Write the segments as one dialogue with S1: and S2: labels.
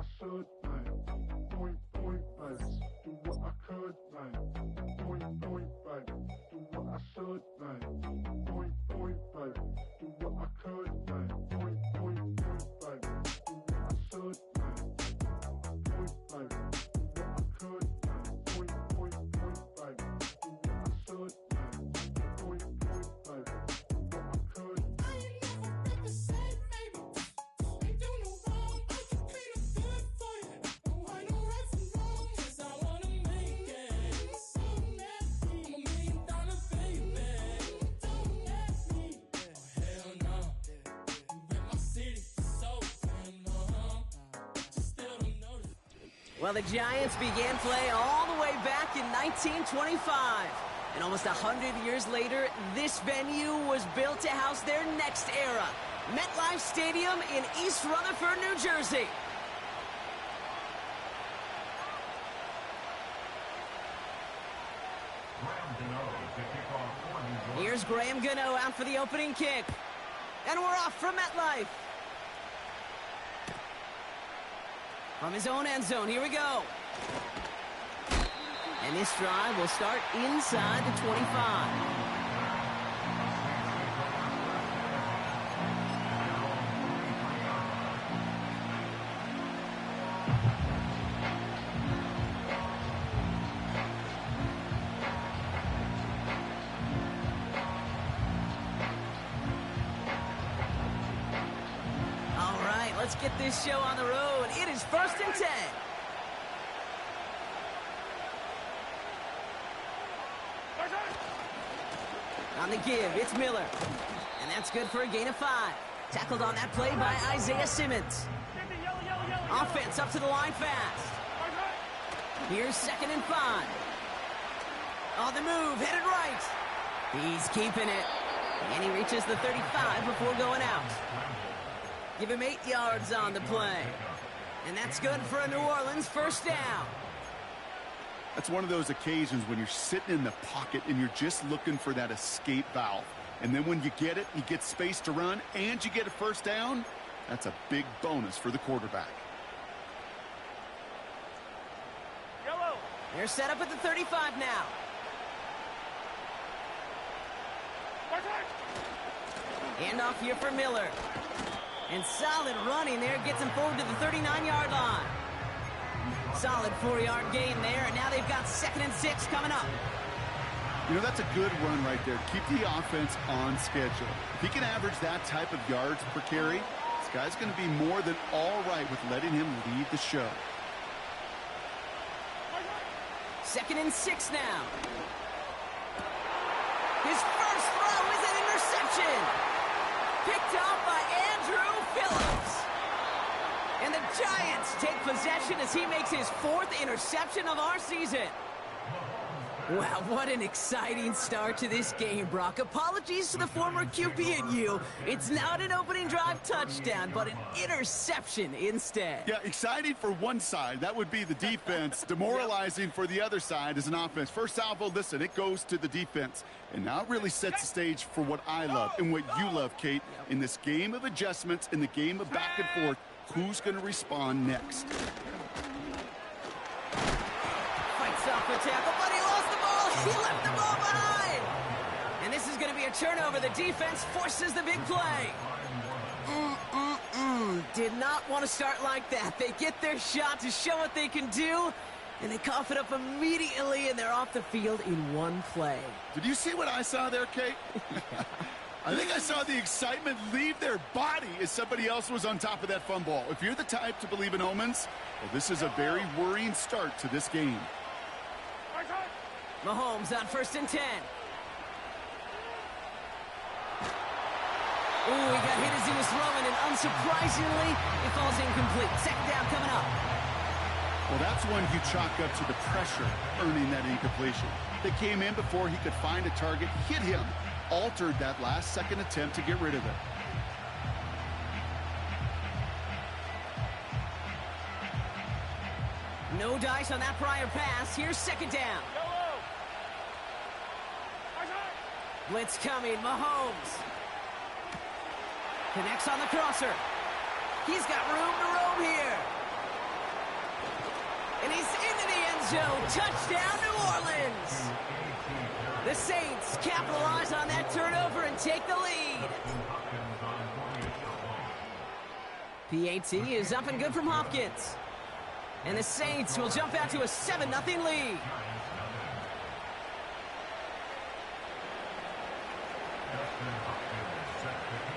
S1: I should, like, point, baby, do what I could, like, point, baby, do what I should, like, point, baby, do what I could, like, point, baby, do what I should, like, point, baby, do what I could, like, point, baby, do what I should, like, point, baby, do what I could.
S2: I ain't never been the same, maybe. Ain't do no wrong, I can be the good for you. No, I know right from wrong, 'cause I wanna make it. So nasty, I'm $1 million baby. Don't ask me, oh hell no. You in my city, so damn no. Just still don't notice.
S3: Well, the Giants began play all the way back in 1925. And almost 100 years later, this venue was built to house their next era. MetLife Stadium in East Rutherford, New Jersey. Here's Graham Gano out for the opening kick. And we're off from MetLife. From his own end zone, here we go. And this drive will start inside the 25. All right, let's get this show on the road. It is 1st and 10. On the give, it's Miller. And that's good for a gain of 5. Tackled on that play by Isaiah Simmons. Offense up to the line fast. Here's 2nd and 5. On the move, headed right. He's keeping it. And he reaches the 35 before going out. Give him 8 yards on the play. And that's good for a New Orleans first down.
S4: That's one of those occasions when you're sitting in the pocket and you're just looking for that escape valve. And then when you get it, you get space to run, and you get a first down, that's a big bonus for the quarterback.
S3: Yellow. They're set up at the 35 now. Handoff here for Miller. And solid running there gets him forward to the 39-yard line. Solid 4-yard gain there, and now they've got 2nd and 6 coming up.
S4: You know, that's a good run right there. Keep the offense on schedule. If he can average that type of yards per carry, this guy's going to be more than all right with letting him lead the show.
S3: 2nd and 6 now. His first throw is an interception. Picked off by Andrew Phillips. And the Giants take possession as he makes his 4th interception of our season. Wow, what an exciting start to this game, Brock. Apologies to the former QB and you. It's not an opening drive touchdown, but an interception instead.
S4: Yeah, exciting for one side. That would be the defense. Demoralizing for the other side as an offense. First salvo, listen, it goes to the defense. And now it really sets the stage for what I love and what you love, Kate. In this game of adjustments, in the game of back and forth, who's going to respond next?
S3: Fights off the tackle, but he lost the ball. He left the ball behind. And this is going to be a turnover. The defense forces the big play. Did not want to start like that. They get their shot to show what they can do, and they cough it up immediately, and they're off the field in one play.
S4: Did you see what I saw there, Kate? I think I saw the excitement leave their body as somebody else was on top of that fun ball. If you're the type to believe in omens, well, this is a very worrying start to this game.
S3: Mahomes on 1st and 10. Ooh, he got hit as he was throwing, and unsurprisingly, it falls incomplete. 2nd down coming up.
S4: Well, that's one you chalk up to the pressure earning that incompletion. They came in before he could find a target, hit him, altered that last second attempt to get rid of it.
S3: No dice on that prior pass. Here's 2nd down. Blitz coming. Mahomes connects on the crosser. He's got room to roam here. zone. Touchdown, New Orleans. The Saints capitalize on that turnover and take the lead. PAT is up and good from Hopkins. And the Saints will jump out to a 7-0 lead.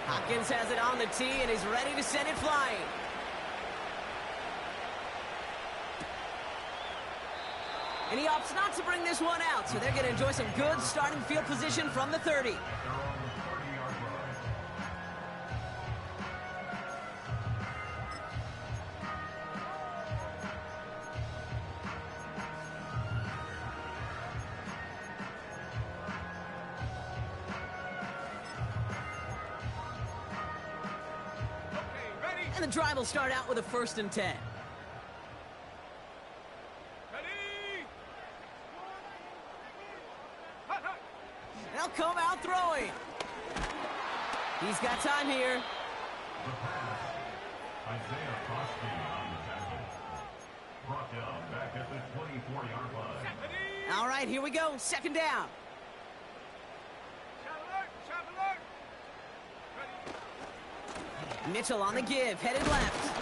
S3: Hopkins has it on the tee and he's ready to send it flying. And he opts not to bring this one out, so they're going to enjoy some good starting field position from the 30. And the drive will start out with a 1st and 10. They'll come out throwing. He's got time here.
S5: Isaiah Crosby on the tackle. Brought down back at the 24-yard line.
S3: All right, here we go. 2nd down. Mitchell on the give, headed left.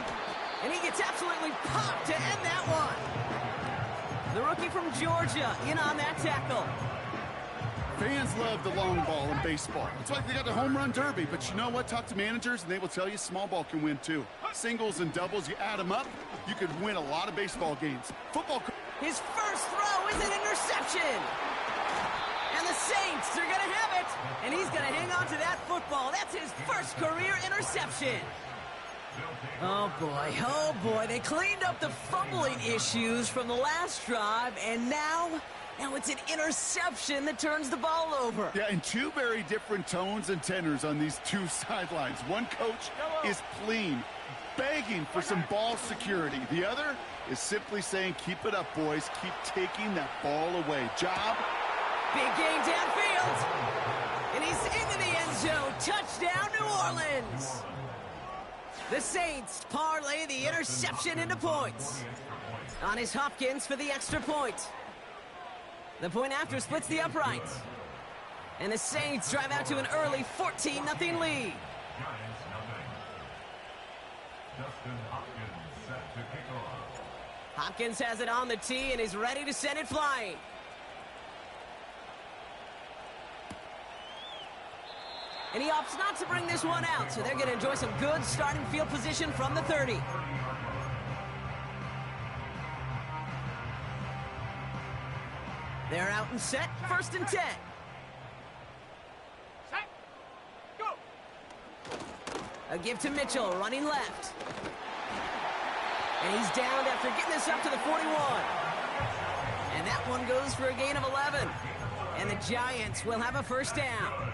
S3: And he gets absolutely popped to end that one. The rookie from Georgia in on that tackle.
S4: Fans love the long ball in baseball. It's like they got the home run derby, but you know what? Talk to managers and they will tell you small ball can win too. Singles and doubles, you add them up, you could win a lot of baseball games. Football.
S3: His first throw is an interception. And the Saints are going to have it. And he's going to hang on to that football. That's his first career interception. Oh, boy. They cleaned up the fumbling issues from the last drive, and now it's an interception that turns the ball over.
S4: Yeah, and two very different tones and tenors on these two sidelines. One coach is pleading, begging for some ball security. The other is simply saying, keep it up, boys. Keep taking that ball away. Job.
S3: Big gain downfield. And he's into the end zone. Touchdown, New Orleans. The Saints parlay the interception into points. On is Hopkins for the extra point. The point after splits the uprights. And the Saints drive out to an early 14-0 lead. Hopkins has it on the tee and is ready to send it flying. And he opts not to bring this one out, so they're going to enjoy some good starting field position from the 30. They're out and set, 1st and 10.
S2: Set. Go.
S3: A give to Mitchell, running left. And he's downed after getting this up to the 41. And that one goes for a gain of 11. And the Giants will have a 1st down.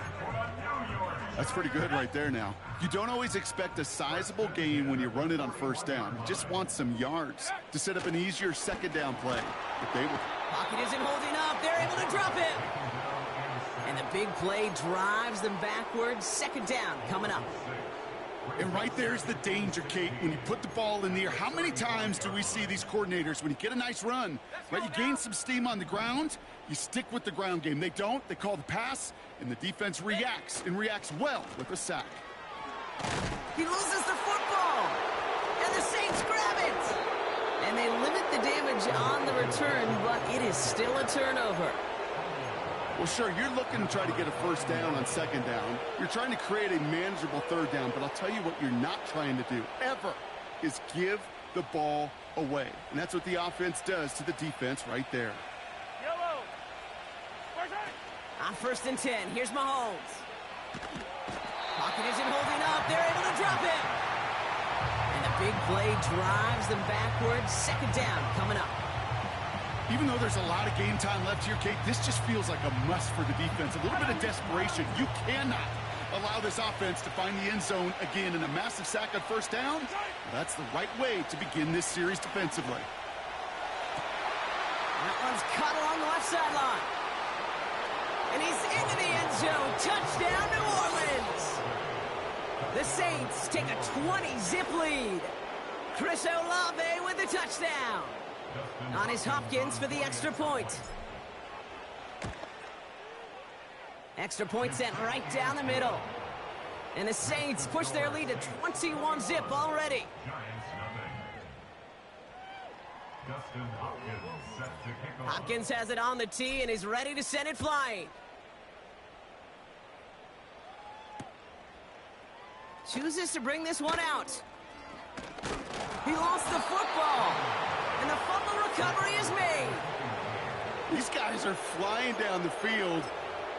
S4: That's pretty good right there now. You don't always expect a sizable gain when you run it on 1st down. You just want some yards to set up an easier 2nd down play. But they will.
S3: Pocket isn't holding up. They're able to drop it. And the big play drives them backwards. 2nd down coming up.
S4: And right there's the danger, Kate, when you put the ball in the air. How many times do we see these coordinators, when you get a nice run, right, you gain some steam on the ground, you stick with the ground game. They don't. They call the pass, and the defense reacts, and reacts well with a sack.
S3: He loses the football, and the Saints grab it. And they limit the damage on the return, but it is still a turnover.
S4: Well, sure, you're looking to try to get a 1st down on 2nd down. You're trying to create a manageable 3rd down, but I'll tell you what you're not trying to do, ever, is give the ball away. And that's what the offense does to the defense right there.
S2: Yellow.
S3: On 1st and 10, here's Mahomes. Pocket isn't holding up. They're able to drop it. And the big play drives them backwards. 2nd down coming up.
S4: Even though there's a lot of game time left here, Kate, this just feels like a must for the defense. A little bit of desperation. You cannot allow this offense to find the end zone again, in a massive sack on 1st down. Well, that's the right way to begin this series defensively.
S3: That one's caught along the left sideline. And he's into the end zone. Touchdown, New Orleans. The Saints take a 20-zip lead. Chris Olave with the touchdown. On is Hopkins for the extra point. Extra point sent right down the middle. And the Saints push their lead to 21-zip already.
S5: Giants nothing. Dustin Hopkins set to kick off.
S3: Hopkins has it on the tee and is ready to send it flying. Chooses to bring this one out. He lost the football. And the fumble recovery is made.
S4: These guys are flying down the field.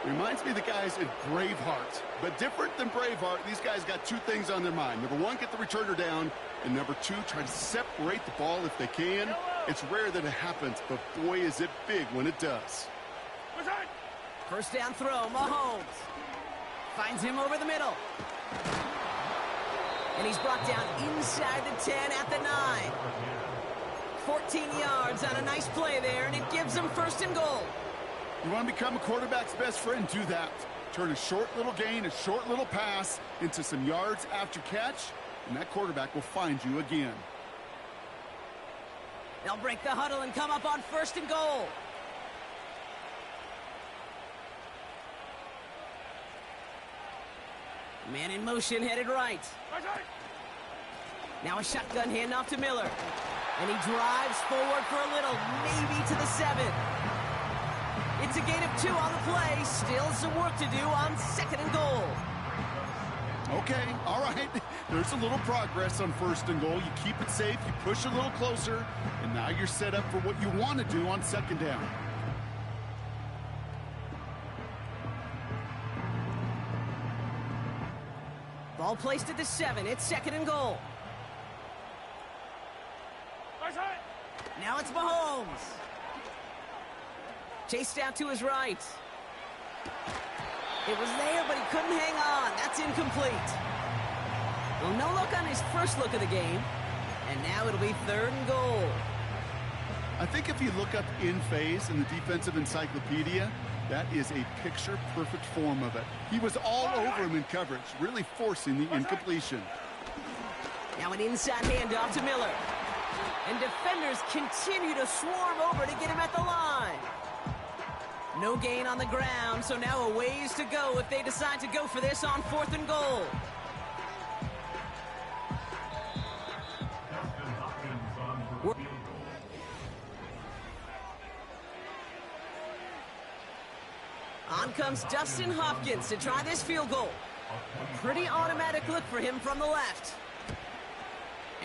S4: Reminds me of the guys in Braveheart. But different than Braveheart, these guys got two things on their mind. Number one, get the returner down. And number two, try to separate the ball if they can. It's rare that it happens, but boy, is it big when it does.
S3: First down throw, Mahomes. Finds him over the middle. And he's brought down inside the 10 at the 9. 14 yards on a nice play there, and it gives them first and goal.
S4: You want to become a quarterback's best friend? Do that. Turn a short little gain, a short little pass into some yards after catch, and that quarterback will find you again.
S3: They'll break the huddle and come up on first and goal. Man in motion, headed right. Now a shotgun handoff to Miller. And he drives forward for a little, maybe to the 7. It's a gain of 2 on the play. Still some work to do on second and goal.
S4: Okay, all right. There's a little progress on first and goal. You keep it safe, you push a little closer, and now you're set up for what you want to do on second down.
S3: Ball placed at the 7. It's second and goal. Now it's Mahomes. Chased out to his right. It was there, but he couldn't hang on. That's incomplete. Well, no look on his first look of the game. And now it'll be third and goal.
S4: I think if you look up in phase in the defensive encyclopedia, that is a picture-perfect form of it. He was all over him in coverage, really forcing the incompletion.
S3: Now an inside handoff to Miller. And defenders continue to swarm over to get him at the line. No gain on the ground, so now a ways to go if they decide to go for this on fourth and goal.
S5: Dustin Hopkins on for field goal.
S3: On comes Dustin Hopkins to try this field goal. A pretty automatic look for him from the left.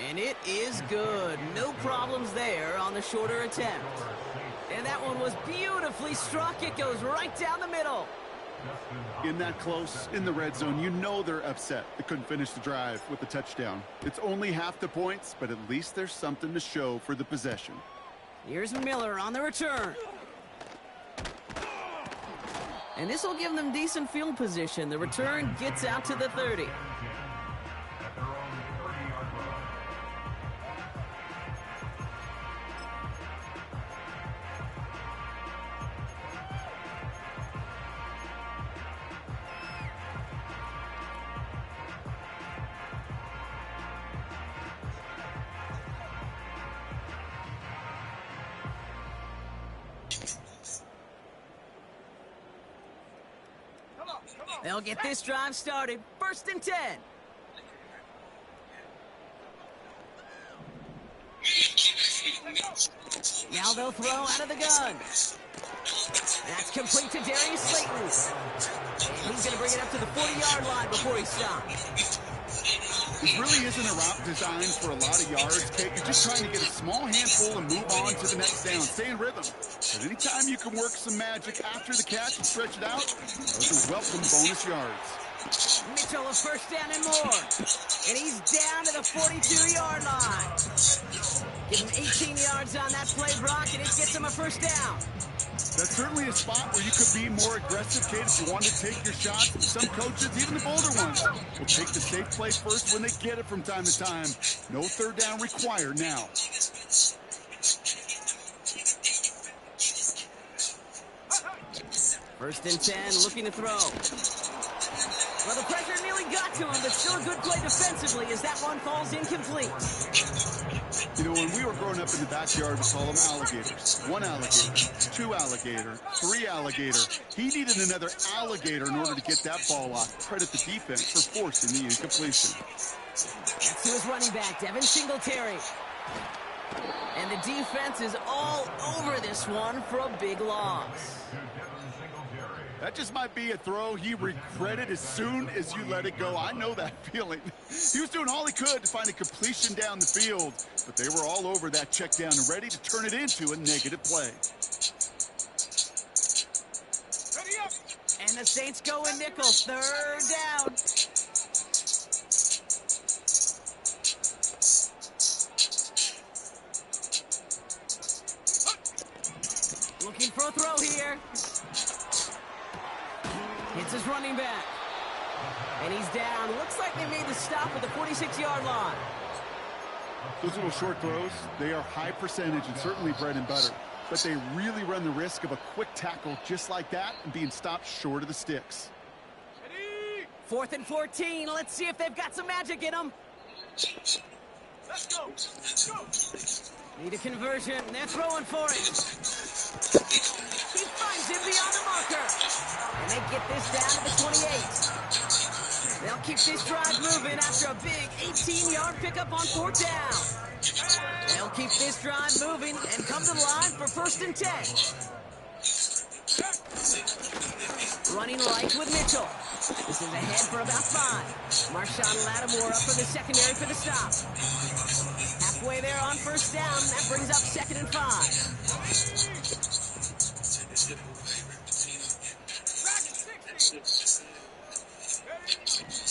S3: And it is good. No problems there on the shorter attempt. And that one was beautifully struck. It goes right down the middle.
S4: In that close, in the red zone, you know they're upset. They couldn't finish the drive with the touchdown. It's only half the points, but at least there's something to show for the possession.
S3: Here's Miller on the return. And this will give them decent field position. The return gets out to the 30.
S5: At their own 30-yard line.
S3: They'll get this drive started. First and 10. Now they'll throw out of the gun. That's complete to Darius Slayton. And he's going to bring it up to the 40-yard line before he stops.
S4: This really isn't a route designed for a lot of yards, Kate. You're just trying to get a small handful and move on to the next down. Stay in rhythm. But anytime you can work some magic after the catch and stretch it out, those are welcome bonus yards.
S3: Mitchell a first down and more. And he's down to the 42-yard line. Give him 18 yards on that play, Brock, and it gets him a first down.
S4: That's certainly a spot where you could be more aggressive, Kate, if you want to take your shots. Some coaches, even the bolder ones, will take the safe play first when they get it from time to time. No third down required now.
S3: First and 10, looking to throw. Well, the pressure nearly got to him, but still a good play defensively as that one falls incomplete.
S4: You know, when we were growing up in the backyard, we call them alligators. 1 alligator, 2 alligator, 3 alligator. He needed another alligator in order to get that ball off. Credit the defense for forcing the incompletion.
S3: That's to his running back, Devin Singletary. And the defense is all over this one for a big loss.
S4: That just might be a throw he regretted as soon as you let it go. I know that feeling. He was doing all he could to find a completion down the field, but they were all over that check down and ready to turn it into a negative play.
S3: And the Saints go in nickel, 3rd down. Looking for a throw here. Hits his running back. And he's down. Looks like they made the stop at the 46-yard line.
S4: Those little short throws, they are high percentage and certainly bread and butter. But they really run the risk of a quick tackle just like that and being stopped short of the sticks.
S3: 4th and 14. Let's see if they've got some magic in them.
S2: Let's go. Let's go.
S3: Need a conversion. They're throwing for it. He finds him beyond the marker. And they get this down to the 28. They'll keep this drive moving after a big 18-yard pickup on 4th down. They'll keep this drive moving and come to the line for 1st and 10. Running right with Mitchell. This is ahead for about 5. Marshawn Lattimore up for the secondary for the stop. Halfway there on 1st down. That brings up 2nd and 5.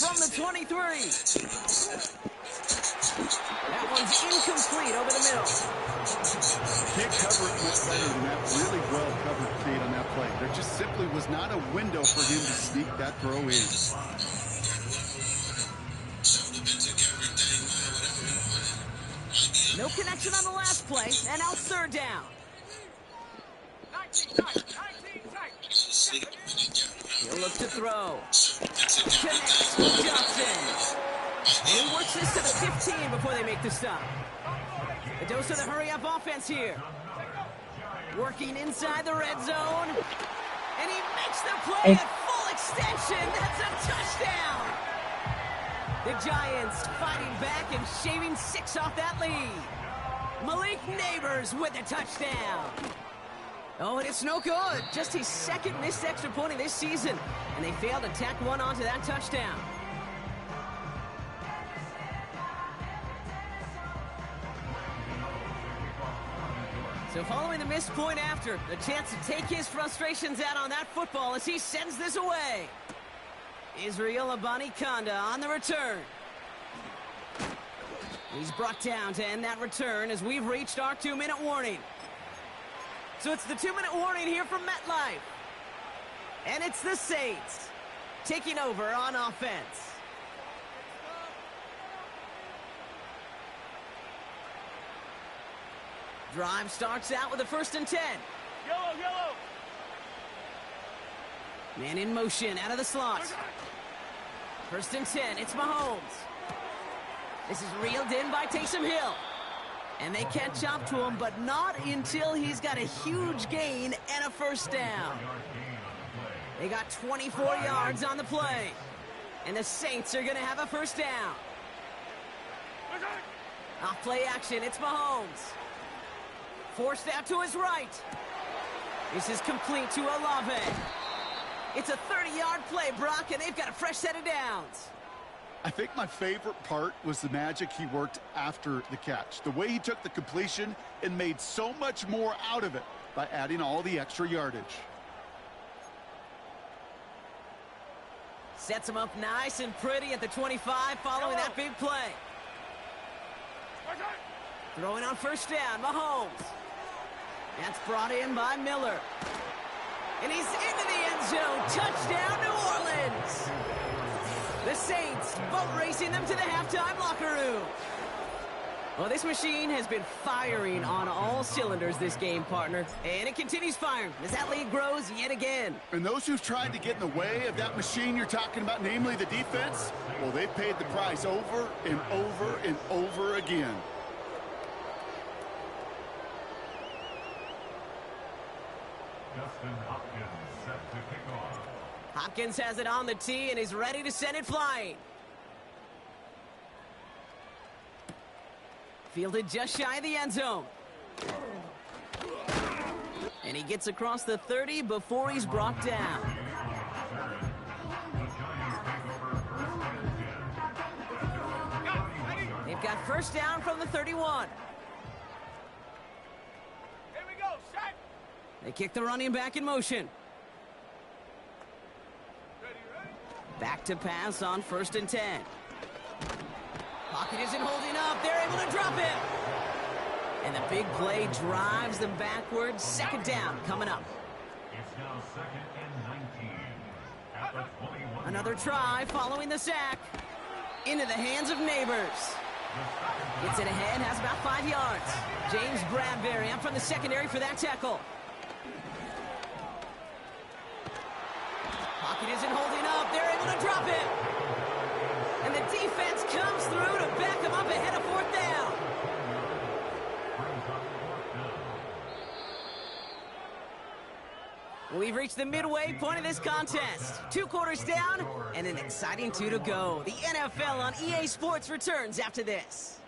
S3: From the 23. That one's incomplete over the middle.
S4: Can't cover it much better than that. Really well covered, Kate, on that play. There just simply was not a window for him to sneak that throw in.
S3: No connection on the last play, and now 3rd down.
S2: 19 tight.
S3: He'll look to throw. Connects with Johnson. And he works this to the 15 before they make the stop. A dose of the hurry-up offense here. Working inside the red zone. And he makes the play at full extension. That's a touchdown. The Giants fighting back and shaving 6 off that lead. Malik Neighbors with a touchdown. Oh, and it's no good. Just his 2nd missed extra point of this season. And they failed to tack one onto that touchdown. So following the missed point after, the chance to take his frustrations out on that football as he sends this away. Israel Abanikanda on the return. He's brought down to end that return as we've reached our 2-minute warning. So it's the 2-minute warning here from MetLife. And it's the Saints taking over on offense. Drive starts out with a 1st and 10.
S2: Yellow.
S3: Man in motion out of the slot. 1st and 10. It's Mahomes. This is reeled in by Taysom Hill. And they catch up to him, but not until he's got a huge gain and a 1st down. They got 24 yards on the play. And the Saints are going to have a 1st down. Off play action, it's Mahomes. Forced out to his right. This is complete to Olave. It's a 30-yard play, Brock, and they've got a fresh set of downs.
S4: I think my favorite part was the magic he worked after the catch. The way he took the completion and made so much more out of it by adding all the extra yardage.
S3: Sets him up nice and pretty at the 25 following that big play. Throwing on 1st down, Mahomes. That's brought in by Miller. And he's into the end zone. Touchdown, New Orleans. The Saints boat racing them to the halftime locker room. Well, this machine has been firing on all cylinders this game, partner. And it continues firing as that lead grows yet again.
S4: And those who've tried to get in the way of that machine you're talking about, namely the defense, well, they've paid the price over and over and over again.
S5: Dustin Hopkins set to kick off.
S3: Hopkins has it on the tee, and he's ready to send it flying. Fielded just shy of the end zone. And he gets across the 30 before he's brought down.
S5: The Giants take over first and 10.
S3: They've got first down from the 31.
S2: Here we go, set.
S3: They kick the running back in motion.
S2: Ready, ready.
S3: Back to pass on first and 10. Pocket isn't holding up. They're able to drop him. And the big play drives them backwards. Second down coming up.
S5: It's now second and 19. At the 21.
S3: Another try following the sack. Into the hands of Neighbors. Gets it ahead, has about 5 yards. James Bradbury up from the secondary for that tackle. Pocket isn't holding up. They're able to drop him. And the defense comes through to back him up ahead of fourth down. We've reached the midway point of this contest. 2 quarters down and an exciting 2 to go. The NFL on EA Sports returns after this.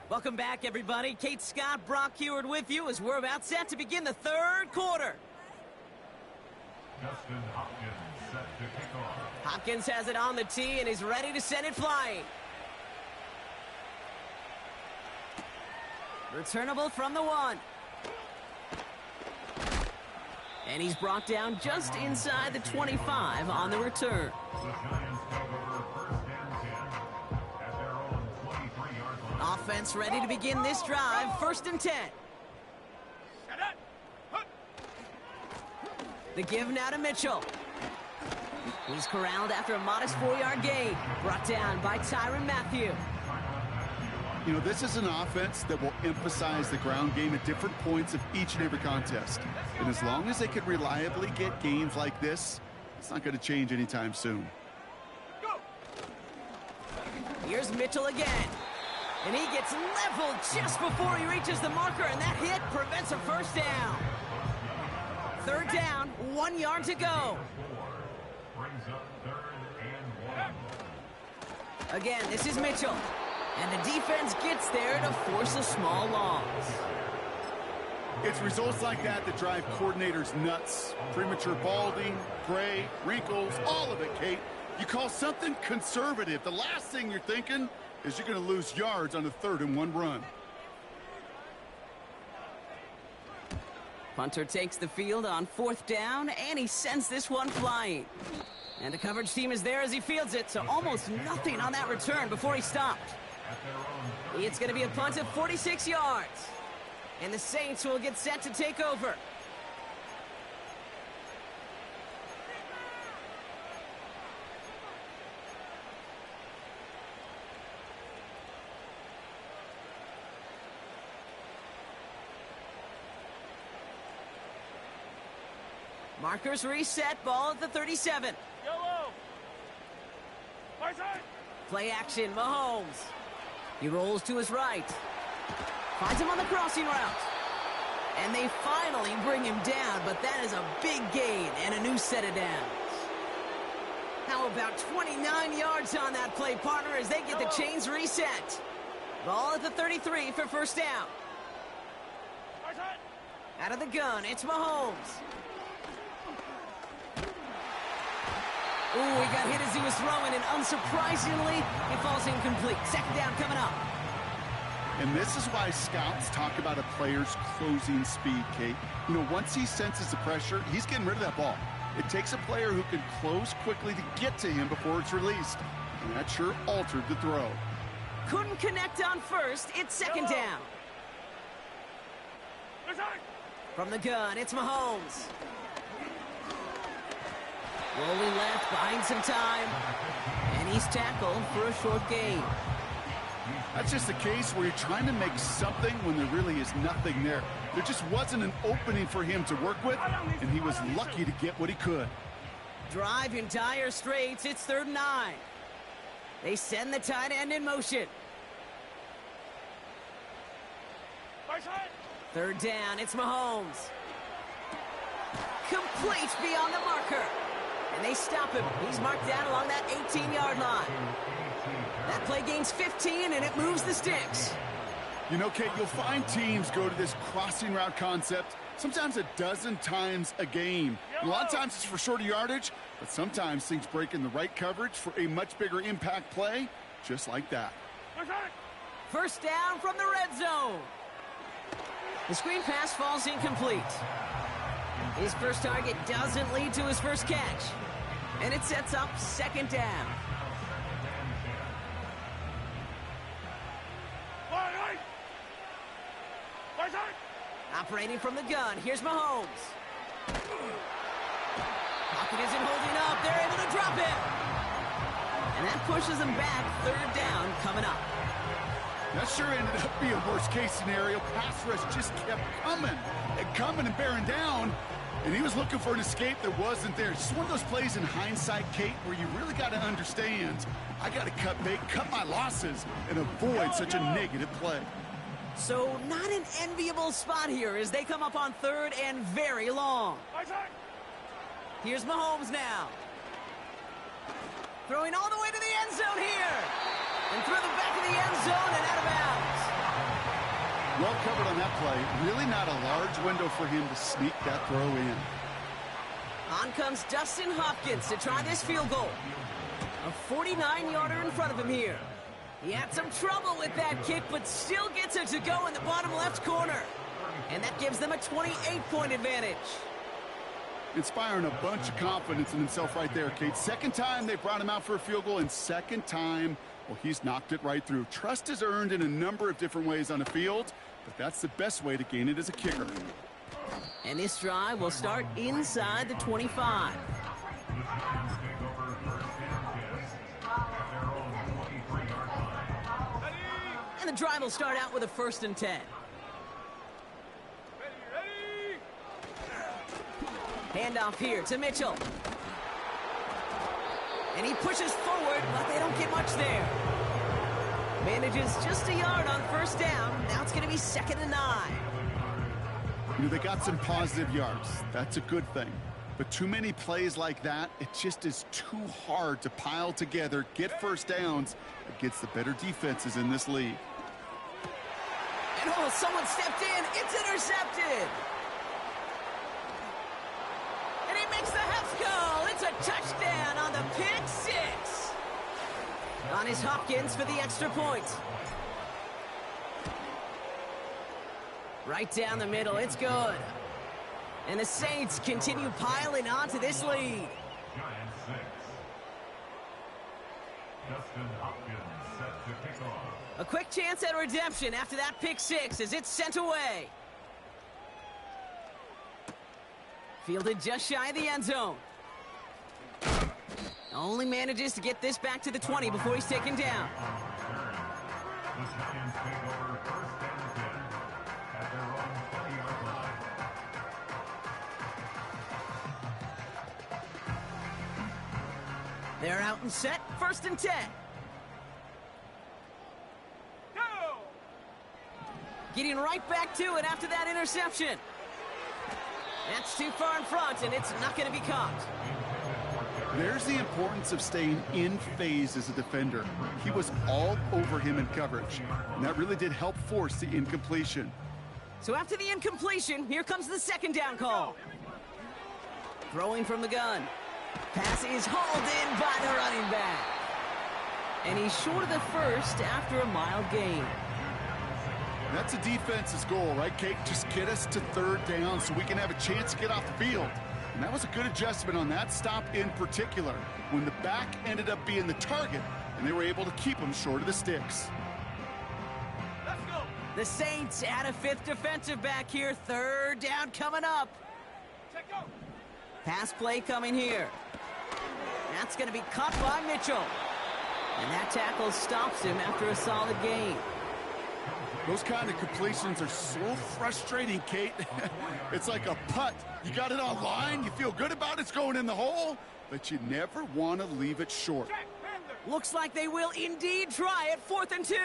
S3: Welcome back, everybody. Kate Scott, Brock Heward with you as we're about set to begin the 3rd quarter.
S5: Dustin Hopkins set to kick off.
S3: Hopkins has it on the tee, and he's ready to send it flying. Returnable from the 1. And he's brought down just inside the 25 on the return.
S5: The Giants take over first and 10 at their own 23-yard line.
S3: Offense ready to begin this drive. 1st and 10.
S2: Set it. Hup.
S3: The give now to Mitchell. He's corralled after a modest 4-yard gain. Brought down by Tyrann Mathieu.
S4: You know, this is an offense that will emphasize the ground game at different points of each and every contest. And as long as they can reliably get gains like this, it's not going to change anytime soon.
S2: Go.
S3: Here's Mitchell again. And he gets leveled just before he reaches the marker, and that hit prevents a first down. 3rd down, 1 yard to go.
S5: Brings up 3rd and 1.
S3: Again, this is Mitchell. And the defense gets there to force a small loss.
S4: It's results like that that drive coordinators nuts. Premature balding, gray, wrinkles, all of it, Kate. You call something conservative. The last thing you're thinking is you're going to lose yards on a 3rd and 1 run.
S3: Punter takes the field on 4th down, and he sends this one flying. And the coverage team is there as he fields it, so almost nothing on that return before he stopped. It's going to be a punt of 46 yards. And the Saints will get set to take over. Markers reset, ball at the 37.
S2: Yellow. My side.
S3: Play action, Mahomes. He rolls to his right. Finds him on the crossing route. And they finally bring him down, but that is a big gain and a new set of downs. How about 29 yards on that play, partner, as they get the chains reset. Ball at the 33 for first down.
S2: My side.
S3: Out of the gun, it's Mahomes. Ooh, he got hit as he was throwing, and unsurprisingly, he falls incomplete. 2nd down coming up.
S4: And this is why scouts talk about a player's closing speed, Kate. You know, once he senses the pressure, he's getting rid of that ball. It takes a player who can close quickly to get to him before it's released. And that sure altered the throw.
S3: Couldn't connect on first. It's 2nd down.
S2: My side.
S3: From the gun, it's Mahomes. Rolling left, buying some time. And he's tackled for a short gain.
S5: He's
S4: That's just a case where you're trying to make something when there really is nothing there. There just wasn't an opening for him to work with, and he was lucky to get what he could.
S3: Drive in dire straits. It's 3rd and 9. They send the tight end in motion. 3rd down. It's Mahomes. Complete beyond the marker. And they stop him. He's marked down along that 18-yard line. That play gains 15, and it moves the sticks.
S4: You know, Kate, you'll find teams go to this crossing route concept sometimes a dozen times a game. A lot of times it's for shorter yardage, but sometimes things break in the right coverage for a much bigger impact play, just like that.
S3: 1st down from the red zone. The screen pass falls incomplete. His first target doesn't lead to his first catch. And it sets up 2nd down. Operating from the gun, here's Mahomes. Pocket isn't holding up. They're able to drop him. And that pushes them back. 3rd down coming up.
S4: That sure ended up being a worst-case scenario. Pass rush just kept coming and bearing down. And he was looking for an escape that wasn't there. It's just one of those plays in hindsight, Kate, where you really got to understand, I got to cut bait, cut my losses, and avoid such a negative play.
S3: So not an enviable spot here as they come up on 3rd and very long. Here's Mahomes now. Throwing all the way to the end zone here. And through the back of the end zone and out of bounds.
S4: Well covered on that play. Really not a large window for him to sneak that throw in.
S3: On comes Dustin Hopkins to try this field goal. A 49-yarder in front of him here. He had some trouble with that kick, but still gets it to go in the bottom left corner. And that gives them a 28-point advantage.
S4: Inspiring a bunch of confidence in himself right there, Kate. 2nd time they brought him out for a field goal, and 2nd time, well, he's knocked it right through. Trust is earned in a number of different ways on the field, but that's the best way to gain it as a kicker.
S3: And this drive will start inside the 25. And the drive will start out with a 1st and 10. Handoff here to Mitchell. And he pushes forward, but they don't get much there. Manages just a yard on 1st down. Now it's going to be 2nd and 9.
S4: You know, they got some positive yards. That's a good thing. But too many plays like that, it just is too hard to pile together, get 1st downs against the better defenses in this league.
S3: And oh, someone stepped in. It's intercepted. And he makes the half goal. It's a touchdown on the pick 6. On is Hopkins for the extra point. Right down the middle. It's good. And the Saints continue piling onto this lead.
S5: Giants 6. Dustin Hopkins set to kick off.
S3: A quick chance at redemption after that pick 6 as it's sent away. Fielded just shy of the end zone. Only manages to get this back to the 20 before he's taken down.
S5: The Giants take over 1st and 10 at their own 20-yard line.
S3: They're out and set. 1st and 10. Getting right back to it after that interception. That's too far in front, and it's not going to be caught.
S4: There's the importance of staying in phase as a defender. He was all over him in coverage, and that really did help force the incompletion.
S3: So after the incompletion, here comes the 2nd down call. Throwing from the gun. Pass is hauled in by the running back. And he's short of the 1st after a mild gain.
S4: That's a defense's goal, right, Kate? Just get us to 3rd down so we can have a chance to get off the field. And that was a good adjustment on that stop in particular, when the back ended up being the target, and they were able to keep him short of the sticks.
S3: Let's go. The Saints add a 5th defensive back here. 3rd down coming up. Pass play coming here. That's going to be caught by Mitchell. And that tackle stops him after a solid gain.
S4: Those kind of completions are so frustrating, Kate. It's like a putt. You got it on line, you feel good about it's going in the hole, but you never want to leave it short.
S3: Looks like they will indeed try it. 4th and 2.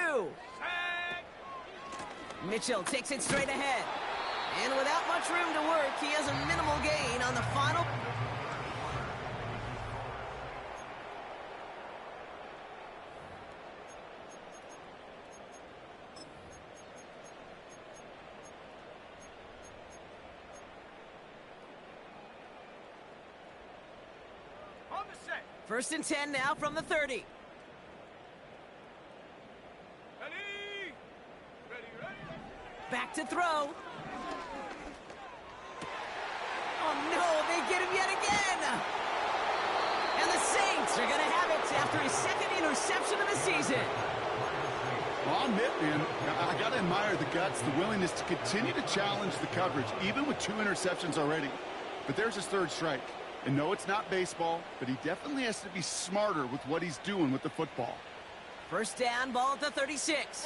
S3: Mitchell takes it straight ahead. And without much room to work, he has a minimal gain on the final. First and 10 now from the 30. Back to throw. Oh no, they get him yet again. And the Saints are going to have it after his second interception of the season.
S4: Well, I'll admit, man, I got to admire the guts, the willingness to continue to challenge the coverage, even with 2 interceptions already. But there's his 3rd strike. And no, it's not baseball, but he definitely has to be smarter with what he's doing with the football.
S3: First down, ball at the 36.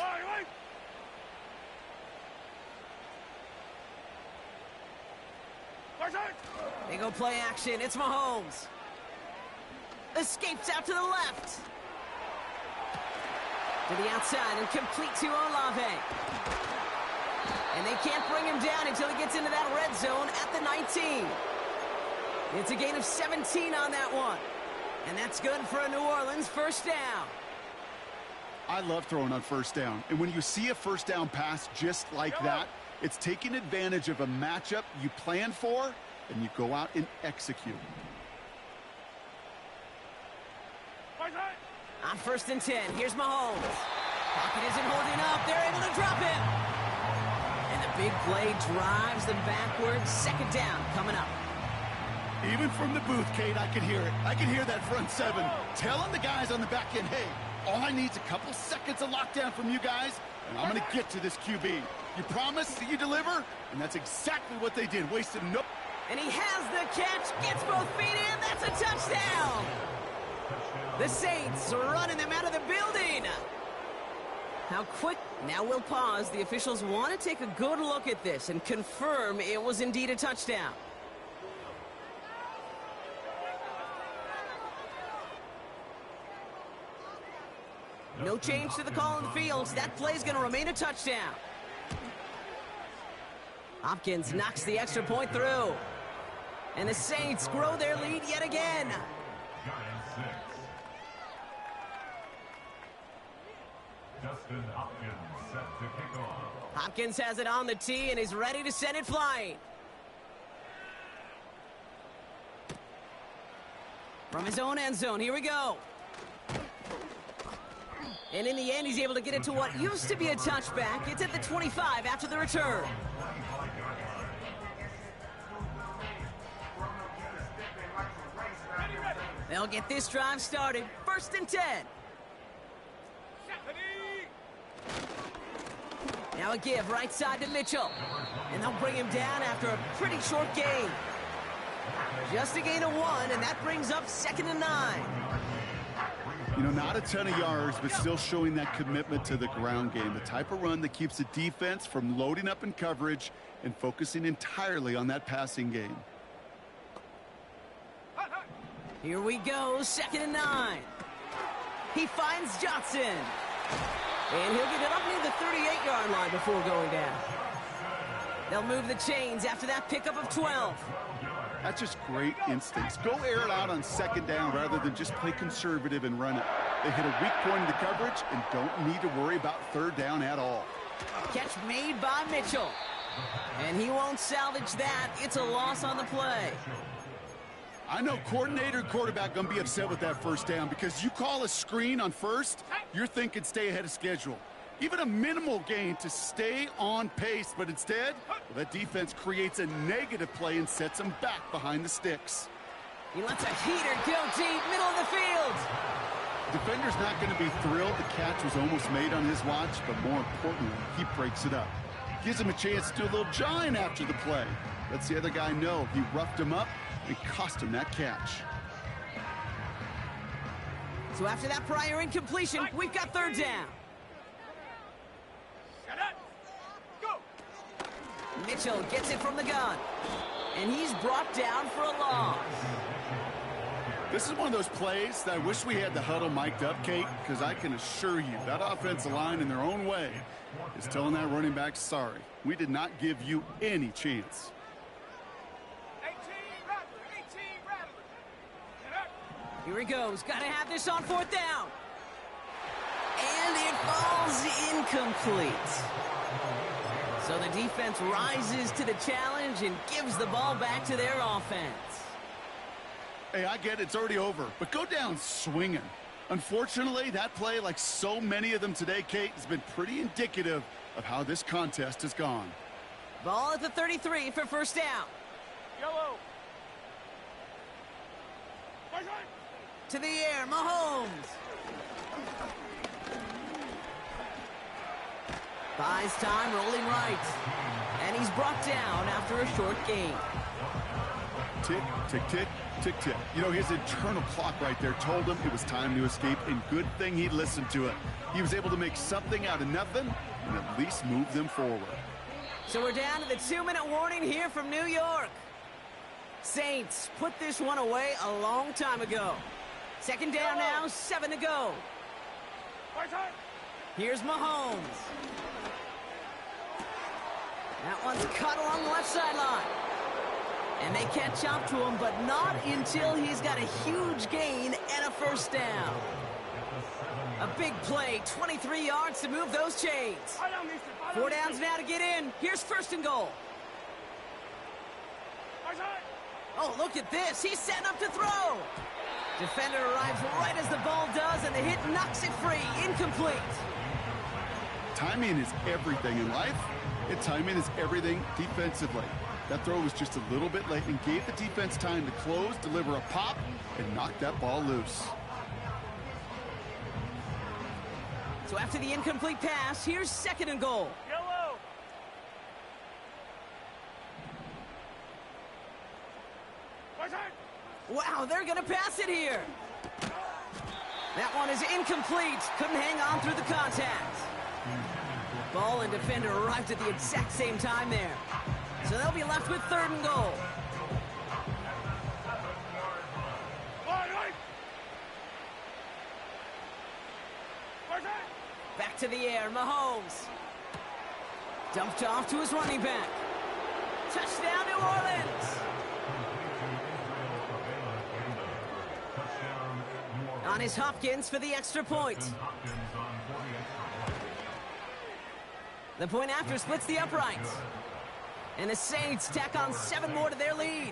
S3: They go play action. It's Mahomes. Escapes out to the left. To the outside and complete to Olave. And they can't bring him down until he gets into that red zone at the 19. It's a gain of 17 on that one. And that's good for a New Orleans first down.
S4: I love throwing on first down. And when you see a first down pass just like that, it's taking advantage of a matchup you plan for, and you go out and execute.
S3: On first and 10, here's Mahomes. Pocket isn't holding up. They're able to drop him. And the big play drives them backwards. Second down coming up.
S4: Even from the booth, Kate, I could hear it. I could hear that front 7 telling the guys on the back end, hey, all I need is a couple seconds of lockdown from you guys, and I'm going to get to this QB. You promise that you deliver? And that's exactly what they did. Wasted no...
S3: And he has the catch, gets both feet in. That's a touchdown. The Saints are running them out of the building. How quick? Now we'll pause. The officials want to take a good look at this and confirm it was indeed a touchdown. No change to the call in the field. That play's going to remain a touchdown. Hopkins knocks the extra point through. And the Saints grow their lead yet again.
S5: Giants 6. Justin Hopkins set to kick off.
S3: Hopkins has it on the tee and is ready to send it flying. From his own end zone, here we go. And in the end, he's able to get it to what used to be a touchback. It's at the 25 after the return. They'll get this drive started. First and 10. Now a give right side to Mitchell. And they'll bring him down after a pretty short gain. Just a gain of 1, and that brings up 2nd and 9.
S4: You know, not a ton of yards, but still showing that commitment to the ground game. The type of run that keeps the defense from loading up in coverage and focusing entirely on that passing game.
S3: Here we go, 2nd and 9. He finds Johnson. And he'll get it up near the 38-yard line before going down. They'll move the chains after that pickup of 12.
S4: That's just great instincts. Go air it out on 2nd down rather than just play conservative and run it. They hit a weak point in the coverage and don't need to worry about 3rd down at all.
S3: Catch made by Mitchell. And he won't salvage that. It's a loss on the play.
S4: I know coordinator and quarterback going to be upset with that 1st down because you call a screen on 1st, you're thinking stay ahead of schedule. Even a minimal gain to stay on pace, but instead, well, that defense creates a negative play and sets them back behind the sticks.
S3: He lets a heater go deep, middle of the field.
S4: Defender's not going to be thrilled the catch was almost made on his watch, but more importantly, he breaks it up. Gives him a chance to do a little jawing after the play. Lets the other guy know he roughed him up and cost him that catch.
S3: So after that prior incompletion, we've got third down. Mitchell gets it from the gun. And he's brought down for a loss.
S4: This is one of those plays that I wish we had the huddle mic'd up, Kate, because I can assure you that offensive line in their own way is telling that running back, sorry, we did not give you any chance.
S2: 18 Rattler.
S3: Here he goes. Got to have this on fourth down. And it falls incomplete. So the defense rises to the challenge and gives the ball back to their offense.
S4: Hey, I get it, it's already over, but go down swinging. Unfortunately, that play, like so many of them today, Kate, has been pretty indicative of how this contest has gone.
S3: Ball at the 33 for first down.
S2: Yellow.
S3: To the air, Mahomes. Buys time, rolling right. And he's brought down after a short gain.
S4: Tick, tick, tick, tick, tick. You know, his internal clock right there told him it was time to escape, and good thing he listened to it. He was able to make something out of nothing and at least move them forward.
S3: So we're down to the 2-minute warning here from New York. Saints put this one away a long time ago. Second down now, 7 to go. Here's Mahomes. That one's cut along the left sideline. And they catch up to him, but not until he's got a huge gain and a first down. A big play, 23 yards to move those chains. 4 downs now to get in. Here's first and goal. Oh, look at this. He's setting up to throw. Defender arrives right as the ball does, and the hit knocks it free. Incomplete.
S4: Timing is everything in life, and timing is everything defensively. That throw was just a little bit late and gave the defense time to close, deliver a pop, and knock that ball loose.
S3: So after the incomplete pass, here's second and goal.
S2: Yellow.
S3: Wow, they're going to pass it here. That one is incomplete. Couldn't hang on through the contact. Ball and defender arrived at the exact same time there. So they'll be left with third and goal. Back to the air, Mahomes. Dumped off to his running back. Touchdown, New Orleans. On is Hopkins for the extra point. The point after splits the uprights. And the Saints tack on 7 more to their lead.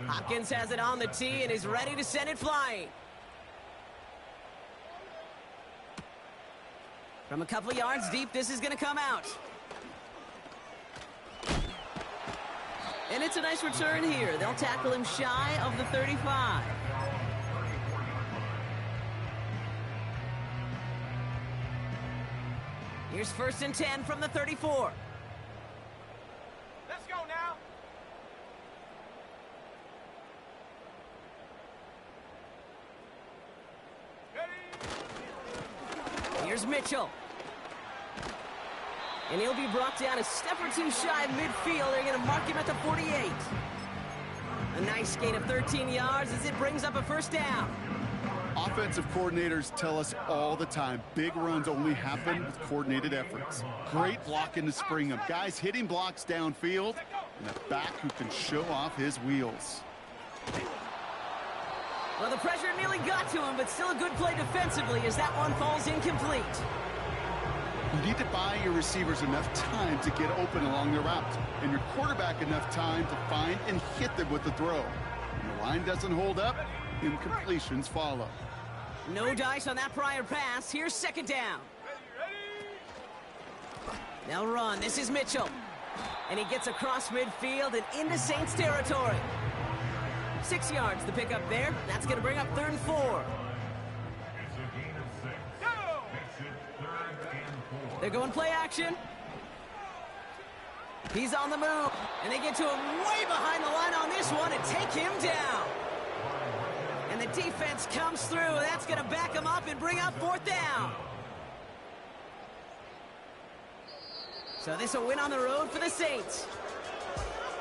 S3: Hopkins has it on the tee and is ready to send it flying. From a couple yards deep, this is going to come out. And it's a nice return here. They'll tackle him shy of the 35. Here's first and 10 from the 34.
S2: Let's go now.
S3: Here's Mitchell. And he'll be brought down a step or two shy of midfield. They're going to mark him at the 48. A nice gain of 13 yards as it brings up a first down.
S4: Offensive coordinators tell us all the time, big runs only happen with coordinated efforts. Great blocking to spring them. Guys hitting blocks downfield, and a back who can show off his wheels.
S3: Well, the pressure nearly got to him, but still a good play defensively as that one falls incomplete.
S4: You need to buy your receivers enough time to get open along their route, and your quarterback enough time to find and hit them with the throw. When the line doesn't hold up, incompletions follow.
S3: No dice on that prior pass. Here's second down. They'll run. This is Mitchell. And he gets across midfield and into Saints territory. 6 yards the pick up there. That's going to bring up third and 4.
S5: It's a gain of 6. Makes it 3rd and 4.
S3: They're going play action. He's on the move. And they get to him way behind the line on this one and take him down. Great defense comes through. That's going to back them up and bring up 4th down. So this a win on the road for the Saints.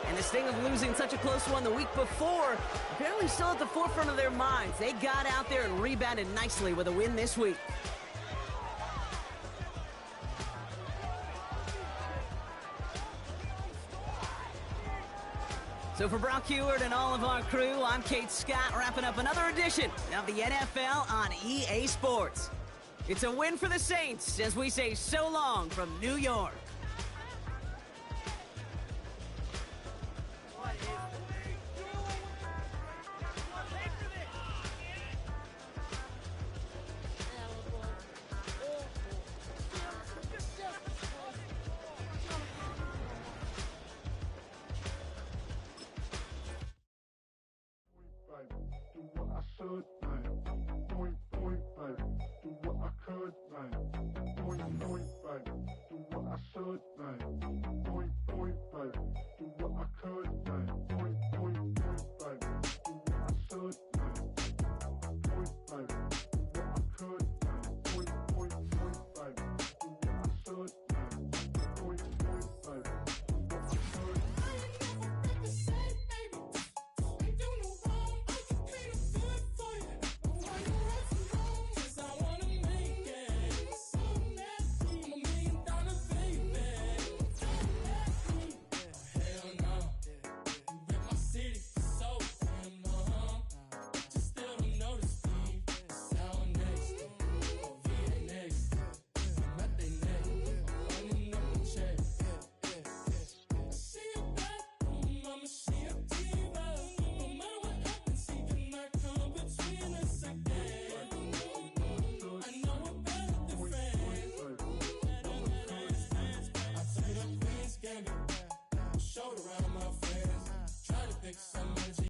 S3: And the sting of losing such a close one the week before, apparently still at the forefront of their minds. They got out there and rebounded nicely with a win this week. So for Brock Heward and all of our crew, I'm Kate Scott, wrapping up another edition of the NFL on EA Sports. It's a win for the Saints as we say so long from New York.